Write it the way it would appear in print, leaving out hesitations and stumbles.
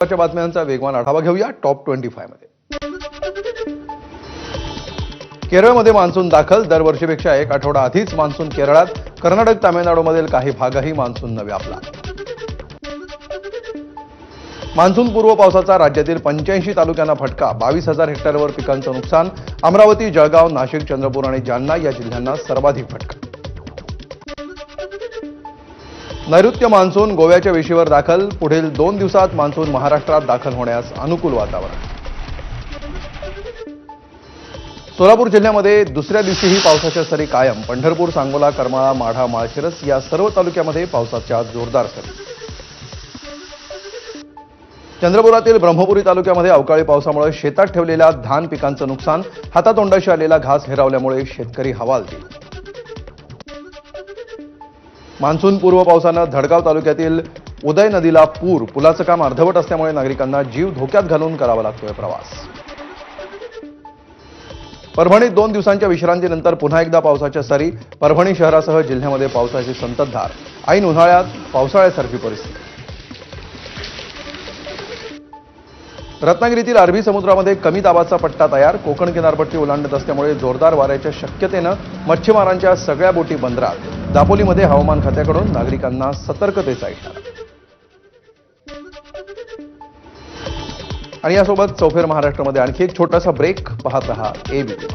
बातम्यांचा वेगवान आढावा घेऊया टॉप 25 मध्ये। केरळमध्ये मान्सून दाखल, दरवर्षीपेक्षा एक आठवडा आधीच मान्सून केरळात, कर्नाटक तामिळनाडूमधील काही भागही मान्सूनने व्यापला। मान्सून पूर्व पावसाचा राज्यातील 85 तालुक्यांना फटका, 22,000 हेक्टरवर पिकांचं नुकसान। अमरावती, जळगाव, नाशिक, चंद्रपूर आणि जालना या जिल्ह्यांना सर्वाधिक फटका। नैऋत्य मान्सून गोव्याच्या वेशीवर दाखल, पुढील 2 दिवसात मान्सून महाराष्ट्रात दाखल होण्यास अनुकूल वातावरण। सोलापूर जिल्ह्यामध्ये दुसऱ्या दिवशीही पावसाच्या सरी कायम, पंढरपूर, सांगोला, करमाळा, माढा, माळशिरस या सर्व तालुक्यामध्ये पावसाच्या जोरदार सरी। चंद्रपुरातील ब्रह्मपुरी तालुक्यामध्ये अवकाळी पावसामुळे शेतात ठेवलेल्या धान पिकांचं नुकसान, हातातोंडाशी आलेला घास हिरावल्यामुळे शेतकरी हवालदिल। मान्सून पूर्व पावसानं धडगाव तालुक्यातील उदय नदीला पूर, पुलाचं काम अर्धवट असल्यामुळे नागरिकांना जीव धोक्यात घालून करावा लागतोय प्रवास। परभणीत 2 दिवसांच्या विश्रांतीनंतर पुन्हा एकदा पावसाच्या सरी, परभणी शहरासह जिल्ह्यामध्ये पावसाची संततधार, ऐन उन्हाळ्यात पावसाळ्यासारखी परिस्थिती। रत्नागिरीतील अरबी समुद्रामध्ये कमी दाबाचा पट्टा तयार, कोकण किनारपट्टी ओलांडत असल्यामुळे जोरदार वाऱ्याच्या शक्यतेनं मच्छीमारांच्या सगळ्या बोटी बंदरात। दापोलीमध्ये हवामान खात्याकडून नागरिकांना सतर्कतेचा इशारा। आणि यासोबत चौफेर महाराष्ट्रामध्ये आणखी एक छोटासा ब्रेक, पाहत रहा एबीपी।